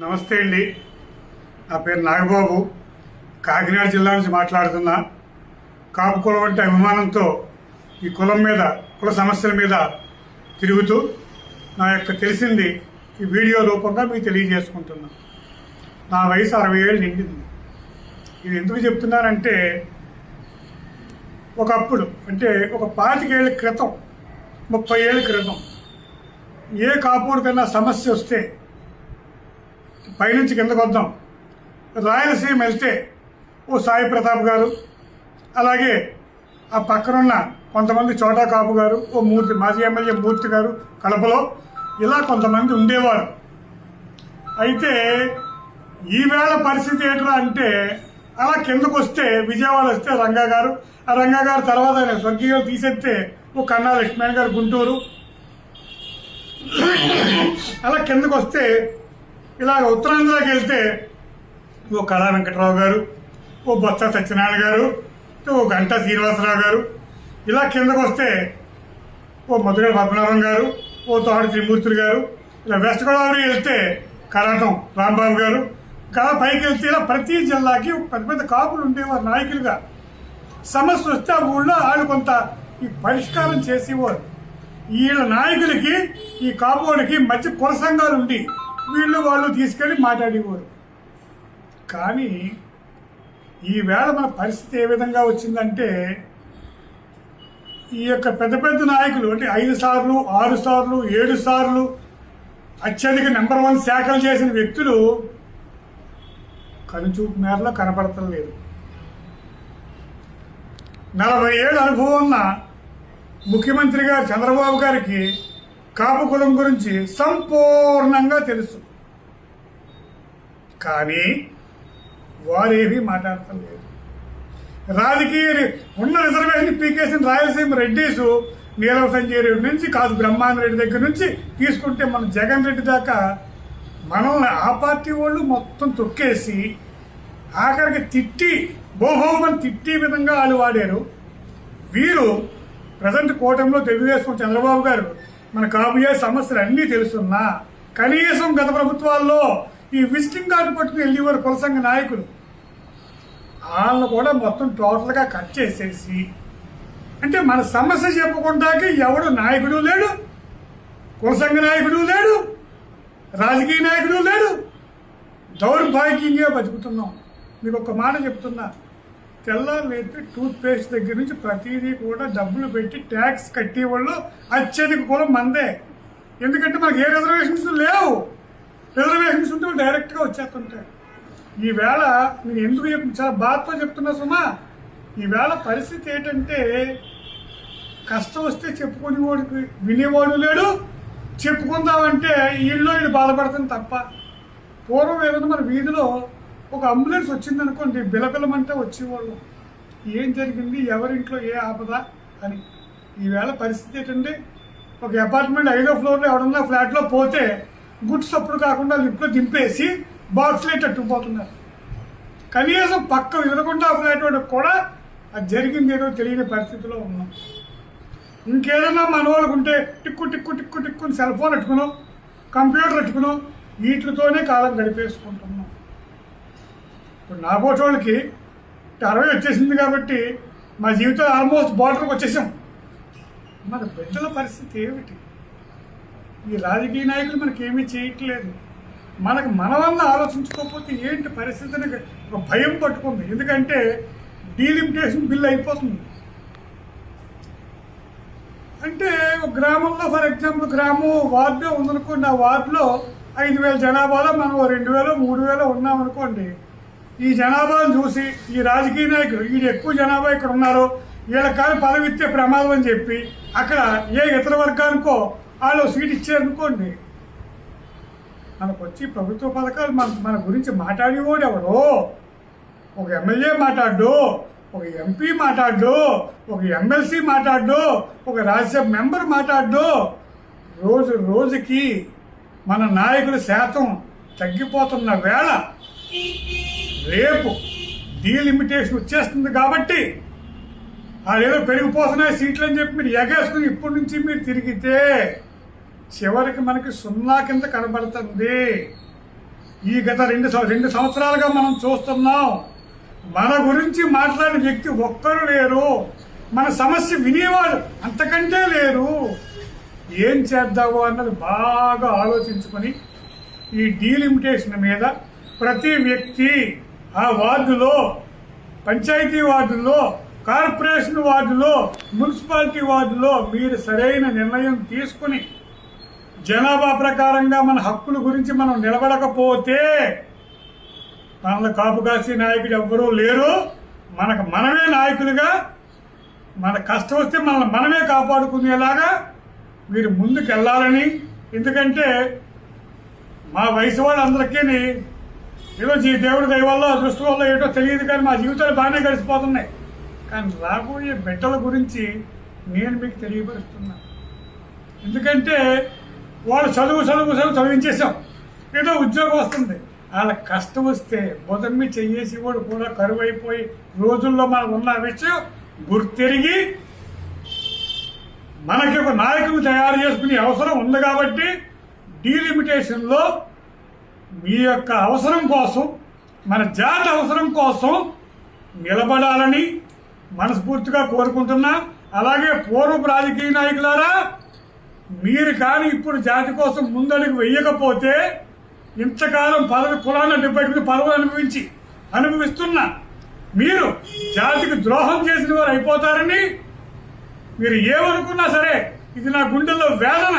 నమస్తే అండి. నా పేరు నాగబాబు. కాకినాడ జిల్లా నుంచి మాట్లాడుతున్నా. కాపు కులం అంటే అభిమానంతో ఈ కులం మీద, కుల సమస్యల మీద తిరుగుతూ నా యొక్క తెలిసింది ఈ వీడియో రూపంగా మీకు తెలియజేసుకుంటున్నా. నా వయసు 60 ఏళ్ళు నిండింది. ఇది ఎందుకు చెప్తున్నానంటే, ఒకప్పుడు అంటే ఒక 25 ఏళ్ళ క్రితం, 30 ఏళ్ళ క్రితం ఏ కాపుడికన్నా సమస్య వస్తే పైనుంచి కిందకు వద్దాం, రాయలసీమ వెళ్తే ఓ సాయి ప్రతాప్ గారు, అలాగే ఆ పక్కనున్న కొంతమంది చోటా కాపు గారు, ఓ మూర్తి, మాజీ ఎమ్మెల్యే మూర్తి గారు కడపలో, ఇలా కొంతమంది ఉండేవారు. అయితే ఈవేళ పరిస్థితి ఏంట్రా అంటే, అలా కిందకు వస్తే విజయవాడ వస్తే రంగా గారు, ఆ రంగా గారు తర్వాత ఆయన స్వర్గీయాలు తీసేస్తే ఓ కన్నా లక్ష్మణ్ గారు గుంటూరు, అలా కిందకు వస్తే ఇలాగ ఉత్తరాంధ్రకి వెళ్తే ఓ కళా వెంకటరావు గారు, ఓ బొత్స సత్యనారాయణ గారు, ఓ గంటా శ్రీనివాసరావు గారు, ఇలా కిందకు వస్తే ఓ మధుగడ పద్మనాభం గారు, ఓ తోట త్రిమూర్తులు గారు, ఇలా వెస్ట్ గోదావరి వెళ్తే కరాటం రాంబాబు గారు, కళ పైకి వెళ్తే ఇలా ప్రతి జిల్లాకి పెద్ద పెద్ద కాపులు ఉండేవారు నాయకులుగా. సమస్య వస్తే ఆ ఊళ్ళో వాళ్ళు కొంత ఈ పరిష్కారం చేసేవారు. వీళ్ళ నాయకులకి ఈ కాపులకి మధ్య కుల సంఘాలు ఉండి వీళ్ళు వాళ్ళు తీసుకెళ్ళి మాట్లాడేవారు. కానీ ఈవేళ మన పరిస్థితి ఏ విధంగా వచ్చిందంటే, ఈ యొక్క పెద్ద పెద్ద నాయకులు అంటే 5 సార్లు 6 సార్లు 7 సార్లు అత్యధిక నెంబర్ 1 శాఖలు చేసిన వ్యక్తులు కనుచూపు మేరలో కనపడటం లేదు. 40 ఏళ్ళ అనుభవం ఉన్న ముఖ్యమంత్రి గారు చంద్రబాబు గారికి కాపు కులం గురించి సంపూర్ణంగా తెలుసు. కానీ వారేమీ మాట్లాడటం లేదు. రాజకీయ ఉన్న రిజర్వేషన్ పీకేసిన రాయలసీమ రెడ్డీసు, నీలం సంజయ్ రెడ్డి నుంచి కాసు బ్రహ్మాండ రెడ్డి దగ్గర నుంచి తీసుకుంటే మన జగన్ రెడ్డి దాకా మనల్ని ఆ పార్టీ వాళ్ళు మొత్తం తొక్కేసి ఆఖరికి తిట్టి బోహోమని తిట్టి విధంగా వాళ్ళు వాడారు. వీరు ప్రజెంట్ కూటమిలో తెలుగుదేశం చంద్రబాబు గారు మన కాబోయే సమస్యలు అన్నీ తెలుసున్నా కనీసం గత ప్రభుత్వాల్లో ఈ విజిటింగ్ కార్డు పట్టుకుని వెళ్ళేవారు కుల సంఘ నాయకులు, వాళ్ళను కూడా మొత్తం టోటల్గా కట్ చేసేసి, అంటే మన సమస్య చెప్పుకుంటాకి ఎవడు నాయకుడు లేడు, కుల సంఘ నాయకుడు లేడు, రాజకీయ నాయకుడు లేడు, దౌర్భాగ్యంగా బతుకుతున్నాం. మీకు ఒక మాట చెప్తున్నా, తెల్లారైతే టూత్ పేస్ట్ దగ్గర నుంచి ప్రతిదీ కూడా డబ్బులు పెట్టి ట్యాక్స్ కట్టేవాళ్ళు అత్యధిక కులం మందే. ఎందుకంటే మనకి ఏ రిజర్వేషన్స్ లేవు. రిజర్వేషన్స్ ఉంటే డైరెక్ట్గా వచ్చేస్తుంటాయి. ఈవేళ నేను ఎందుకు చాలా బాధతో చెప్తున్నా సుమా, ఈవేళ పరిస్థితి ఏంటంటే, కష్టం వస్తే చెప్పుకునేవాడికి వినేవాడు లేడు, చెప్పుకుందామంటే వీళ్ళు బాధపడుతుంది తప్ప. పూర్వం ఏదైనా మన వీధిలో ఒక అంబులెన్స్ వచ్చిందనుకోండి, బిలబిలమంటే వచ్చేవాళ్ళు, ఏం జరిగింది, ఎవరింట్లో ఏ ఆపద అని. ఈవేళ పరిస్థితి ఏంటంటే, ఒక అపార్ట్మెంట్ 5వ ఫ్లోర్లో ఎవడన్నా ఫ్లాట్లో పోతే గుడ్స్ అప్పుడు కాకుండా లిఫ్ట్లో దింపేసి బాక్స్లో తట్టుకుపోతున్నారు. కనీసం పక్క ఎదురకుండా ఫ్లాట్ వాడికి కూడా అది జరిగింది ఏదో తెలియని పరిస్థితిలో ఉన్నాం. ఇంకేదన్నా మన వాళ్ళకు ఉంటే టిక్కు టిక్కు టిక్కు టిక్కుని సెల్ ఫోన్ పెట్టుకున్నాం, కంప్యూటర్ పెట్టుకున్నాం, వీటితోనే కాలం గడిపేసుకుంటున్నాం. ఇప్పుడు నా పోటోళ్ళకి 60 వచ్చేసింది కాబట్టి మా జీవితం ఆల్మోస్ట్ బార్డర్కి వచ్చేసాం. మన బిడ్డల పరిస్థితి ఏమిటి? ఈ రాజకీయ నాయకులు మనకి ఏమీ చేయట్లేదు. మనకు మనవల్ల ఆలోచించుకోకపోతే ఏంటి పరిస్థితిని ఒక భయం పట్టుకుంది. ఎందుకంటే డీలిమిటేషన్ బిల్ అయిపోతుంది. అంటే ఒక గ్రామంలో ఫర్ ఎగ్జాంపుల్ గ్రామం వార్డులో ఉందనుకోండి, ఆ వార్డులో 5,000 జనాభాలో మనం 2,000 3,000 ఉన్నామనుకోండి. ఈ జనాభాను చూసి ఈ రాజకీయ నాయకులు వీళ్ళు ఎక్కువ జనాభా ఇక్కడ ఉన్నారు, వీళ్ళ కానీ పదవి ఇచ్చే ప్రమాదం అని చెప్పి అక్కడ ఏ ఇతర వర్గానికో వాళ్ళు సీట్ ఇచ్చారనుకోండి, మనకు వచ్చి ప్రభుత్వ పథకాలు మన గురించి మాట్లాడేవాడు ఎవడో, ఒక ఎమ్మెల్యే మాట్లాడు, ఒక ఎంపీ మాట్లాడు, ఒక ఎమ్మెల్సీ మాట్లాడు, ఒక రాజ్యసభ మెంబర్ మాట్లాడు. రోజు రోజుకి మన నాయకుల శాతం తగ్గిపోతున్న వేళ రేపు డీలిమిటేషన్ వచ్చేస్తుంది కాబట్టి అదేదో పెరిగిపోతున్నాయి సీట్లు అని చెప్పి మీరు ఎగేసుకుని ఇప్పటి నుంచి మీరు తిరిగితే చివరికి మనకి 0 కింద కనబడుతుంది. ఈ గత రెండు సంవత్సరాలుగా మనం చూస్తున్నాం. మన గురించి మాట్లాడిన వ్యక్తి ఒక్కరు లేరు, మన సమస్య వినేవాడు అంతకంటే లేరు. ఏం చేద్దాము అన్నది బాగా ఆలోచించుకొని ఈ డీలిమిటేషన్ మీద ప్రతి వ్యక్తి ఆ వార్డులో, పంచాయతీ వార్డుల్లో, కార్పొరేషన్ వార్డులో, మున్సిపాలిటీ వార్డులో మీరు సరైన నిర్ణయం తీసుకుని జనాభా ప్రకారంగా మన హక్కుల గురించి మనం నిలబడకపోతే మనల్ని కాపు కాసే నాయకుడు ఎవ్వరూ లేరు. మనకు మనమే నాయకులుగా, మన కష్టం వస్తే మనల్ని మనమే కాపాడుకునేలాగా మీరు ముందుకు వెళ్ళాలని. ఎందుకంటే మా వయసు వాళ్ళందరికీ ఏదో దేవుడి దయ వల్ల దృష్టి వల్ల ఏటో తెలియదు, కానీ మా జీవితాలు బాగానే గడిచిపోతున్నాయి. కానీ రాబోయే బిడ్డల గురించి నేను మీకు తెలియపరుస్తున్నాను. ఎందుకంటే వాళ్ళు చదివించేసాం, ఏదో ఉద్యోగం వస్తుంది. వాళ్ళ కష్టం వస్తే బుధమ్మి చెయ్యేసి కూడా కరువు అయిపోయి రోజుల్లో మనం ఉన్న విషయం గుర్తెరిగి మనకి ఒక నాయకులు తయారు చేసుకునే అవసరం ఉంది. కాబట్టి డీలిమిటేషన్లో మీ యొక్క అవసరం కోసం, మన జాతి అవసరం కోసం నిలబడాలని మనస్ఫూర్తిగా కోరుకుంటున్నా. అలాగే పూర్వపు రాజకీయ నాయకులారా, మీరు కానీ ఇప్పుడు జాతి కోసం ముందడుగు వెయ్యకపోతే ఇంతకాలం కులాన్ని 70 పదవులు అనుభవిస్తున్నా మీరు జాతికి ద్రోహం చేసిన వారు అయిపోతారని. మీరు ఏమనుకున్నా సరే, ఇది నా గుండెల్లో వేదన.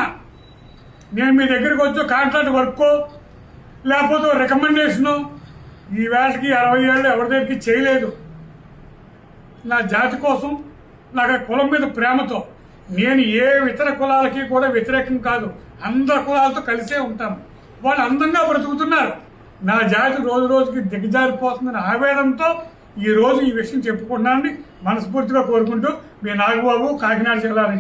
నేను మీ దగ్గరికి వచ్చి కాంట్రాక్ట్ వర్క్ లేకపోతే రికమెండేషను ఈ వేళకి 60 ఏళ్ళు ఎవరి దగ్గరికి చేయలేదు. నా జాతి కోసం, నాకు కులం మీద ప్రేమతో నేను ఏ ఇతర కులాలకి కూడా వ్యతిరేకం కాదు. అందరి కులాలతో కలిసే ఉంటాను. వాళ్ళు అందంగా బ్రతుకుతున్నారు. నా జాతి రోజు రోజుకి దిగజారిపోతుందని ఆవేదనతో ఈ రోజు ఈ విషయం చెప్పుకున్నానని మనస్ఫూర్తిగా కోరుకుంటూ మీ నాగబాబు, కాకినాడ జిల్లా నుంచి.